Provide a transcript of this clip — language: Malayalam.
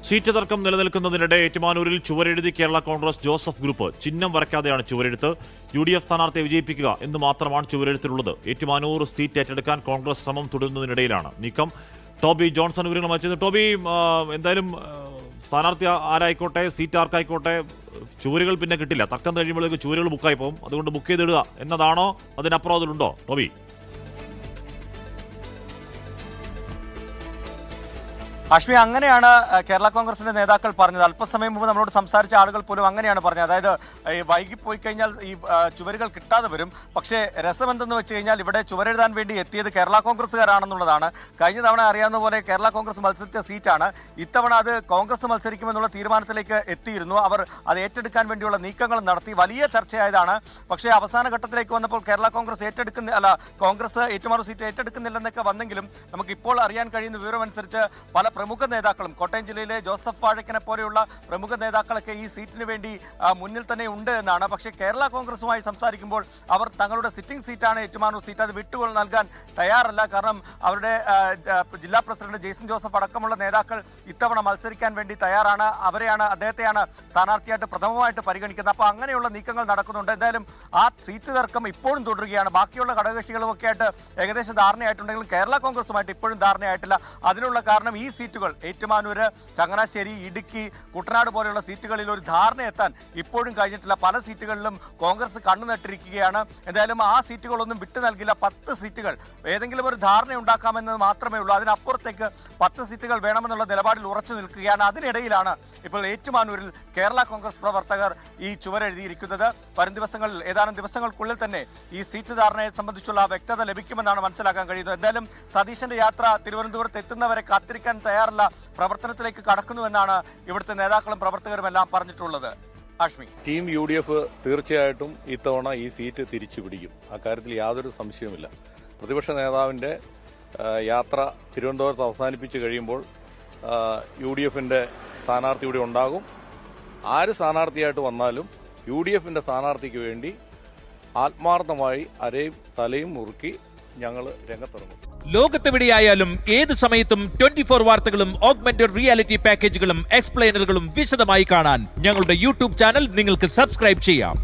സീറ്റ് തർക്കം നിലനിൽക്കുന്നതിനിടെ ഏറ്റുമാനൂരിൽ ചുവരെഴുതി കേരള കോൺഗ്രസ് ജോസഫ് ഗ്രൂപ്പ് ചിഹ്നം വരയ്ക്കാതെയാണ് ചുവരെഴുത്ത്. UDF സ്ഥാനാർത്ഥിയെ വിജയിപ്പിക്കുക എന്ന് മാത്രമാണ് ചുവരെഴുത്തിലുള്ളത്. ഏറ്റുമാനൂർ സീറ്റ് ഏറ്റെടുക്കാൻ കോൺഗ്രസ് ശ്രമം തുടരുന്നതിനിടയിലാണ് നീക്കം. ടോബി ജോൺസൺ വിവരങ്ങൾ വായിച്ചത്. ടോബി, എന്തായാലും സ്ഥാനാർത്ഥി ആരായിക്കോട്ടെ, സീറ്റ് ആർക്കായിക്കോട്ടെ, ചുവരുകൾ പിന്നെ കിട്ടില്ല. തക്കം കഴിയുമ്പോഴേക്ക് ചുവരുകൾ ബുക്കായി പോകും. അതുകൊണ്ട് ബുക്ക് ചെയ്തിടുക എന്നതാണോ, അതിനപ്പുറം അതിലുണ്ടോ ടോബി? അശ്വി, അങ്ങനെയാണ് കേരള കോൺഗ്രസിന്റെ നേതാക്കൾ പറഞ്ഞത്. അല്പസമയം മുമ്പ് നമ്മളോട് സംസാരിച്ച ആളുകൾ പോലും അങ്ങനെയാണ് പറഞ്ഞത്. അതായത് വൈകിപ്പോയി കഴിഞ്ഞാൽ ഈ ചുവരുകൾ കിട്ടാതെ വരും. പക്ഷേ രസമെന്തെന്ന് വെച്ച് കഴിഞ്ഞാൽ ഇവിടെ ചുവരെഴുതാൻ വേണ്ടി എത്തിയത് കേരള കോൺഗ്രസ്സുകാരാണെന്നുള്ളതാണ്. കഴിഞ്ഞ തവണ അറിയാവുന്ന പോലെ കേരള കോൺഗ്രസ് മത്സരിച്ച സീറ്റാണ്. ഇത്തവണ അത് കോൺഗ്രസ് മത്സരിക്കുമെന്നുള്ള തീരുമാനത്തിലേക്ക് എത്തിയിരുന്നു. അവർ അത് ഏറ്റെടുക്കാൻ വേണ്ടിയുള്ള നീക്കങ്ങൾ നടത്തി. വലിയ ചർച്ചയായതാണ്. പക്ഷേ അവസാന ഘട്ടത്തിലേക്ക് വന്നപ്പോൾ കേരള കോൺഗ്രസ് കോൺഗ്രസ് ഏറ്റുമാനൂർ സീറ്റ് ഏറ്റെടുക്കുന്നില്ലെന്നൊക്കെ വന്നെങ്കിലും നമുക്കിപ്പോൾ അറിയാൻ കഴിയുന്ന വിവരമനുസരിച്ച് പല പ്രമുഖ നേതാക്കളും, കോട്ടയം ജില്ലയിലെ ജോസഫ് വാഴക്കനെ പോലെയുള്ള പ്രമുഖ നേതാക്കളൊക്കെ ഈ സീറ്റിന് വേണ്ടി മുന്നിൽ തന്നെ ഉണ്ട് എന്നാണ്. പക്ഷേ കേരള കോൺഗ്രസുമായി സംസാരിക്കുമ്പോൾ അവർ തങ്ങളുടെ സിറ്റിംഗ് സീറ്റാണ് ഏറ്റുമാനൂർ സീറ്റ്, അത് വിട്ടുകൊൾ നൽകാൻ തയ്യാറല്ല. കാരണം അവരുടെ ജില്ലാ പ്രസിഡന്റ് ജെയ്സൺ ജോസഫ് അടക്കമുള്ള നേതാക്കൾ ഇത്തവണ മത്സരിക്കാൻ വേണ്ടി തയ്യാറാണ്. അദ്ദേഹത്തെയാണ് സ്ഥാനാർത്ഥിയായിട്ട് പ്രഥമമായിട്ട് പരിഗണിക്കുന്നത്. അപ്പോൾ അങ്ങനെയുള്ള നീക്കങ്ങൾ നടക്കുന്നുണ്ട്. എന്തായാലും ആ സീറ്റ് തർക്കം ഇപ്പോഴും തുടരുകയാണ്. ബാക്കിയുള്ള ഘടകകക്ഷികളും ഒക്കെ ആയിട്ട് ഏകദേശം ധാരണയായിട്ടുണ്ടെങ്കിലും കേരള കോൺഗ്രസുമായിട്ട് ഇപ്പോഴും ധാരണയായിട്ടില്ല. അതിനുള്ള കാരണം ഈ സീറ്റുകൾ ഏറ്റുമാനൂര്, ചങ്ങനാശ്ശേരി, ഇടുക്കി, കുട്ടനാട് പോലെയുള്ള സീറ്റുകളിൽ ഒരു ധാരണ എത്താൻ ഇപ്പോഴും കഴിഞ്ഞിട്ടില്ല. പല സീറ്റുകളിലും കോൺഗ്രസ് കണ്ണു നട്ടിരിക്കുകയാണ്. എന്തായാലും ആ സീറ്റുകളൊന്നും വിട്ടു നൽകില്ല. 10 സീറ്റുകൾ ഏതെങ്കിലും ഒരു ധാരണ ഉണ്ടാക്കാമെന്നത് മാത്രമേ ഉള്ളൂ. അതിനപ്പുറത്തേക്ക് 10 സീറ്റുകൾ വേണമെന്നുള്ള നിലപാടിൽ ഉറച്ചു നിൽക്കുകയാണ്. അതിനിടയിലാണ് ഇപ്പോൾ ഏറ്റുമാനൂരിൽ കേരള കോൺഗ്രസ് പ്രവർത്തകർ ഈ ചുവരെഴുതിയിരിക്കുന്നത്. വരും ദിവസങ്ങളിൽ, ഏതാനും ദിവസങ്ങൾക്കുള്ളിൽ തന്നെ ഈ സീറ്റ് ധാരണയെ സംബന്ധിച്ചുള്ള വ്യക്തത ലഭിക്കുമെന്നാണ് മനസ്സിലാക്കാൻ കഴിയുന്നത്. എന്തായാലും സതീശന്റെ യാത്ര തിരുവനന്തപുരത്ത് എത്തുന്നവരെ കാത്തിരിക്കാൻ തയ്യാറല്ല, പ്രവർത്തനത്തിലേക്ക് കടക്കുന്നുവെന്നാണ് ഇവിടുത്തെ നേതാക്കളും പ്രവർത്തകരും എല്ലാം പറഞ്ഞിട്ടുള്ളത്. ആഷ്മി, ടീം UDF തീർച്ചയായിട്ടും ഇത്തവണ ഈ സീറ്റ് തിരിച്ചു പിടിക്കും. അക്കാര്യത്തിൽ യാതൊരു സംശയവുമില്ല. പ്രതിപക്ഷ നേതാവിന്റെ യാത്ര തിരുവനന്തപുരത്ത് അവസാനിപ്പിച്ച് കഴിയുമ്പോൾ UDFന്റെ സ്ഥാനാർത്ഥി ഇവിടെ ഉണ്ടാകും. ആര് സ്ഥാനാർത്ഥിയായിട്ട് വന്നാലും UDFന്റെ സ്ഥാനാർത്ഥിക്ക് വേണ്ടി ആത്മാർത്ഥമായി അരയും തലയും മുറുക്കി ഞങ്ങൾ രംഗത്തിറങ്ങും. ലോകത്തെവിടെയായാലും ഏത് സമയത്തും 24 വാർത്തകളും ഓഗ്മെന്റഡ് റിയാലിറ്റി പാക്കേജുകളും എക്സ്പ്ലെയിനറുകളും വിശദമായി കാണാൻ ഞങ്ങളുടെ YouTube ചാനൽ നിങ്ങൾക്ക് സബ്സ്ക്രൈബ് ചെയ്യാം.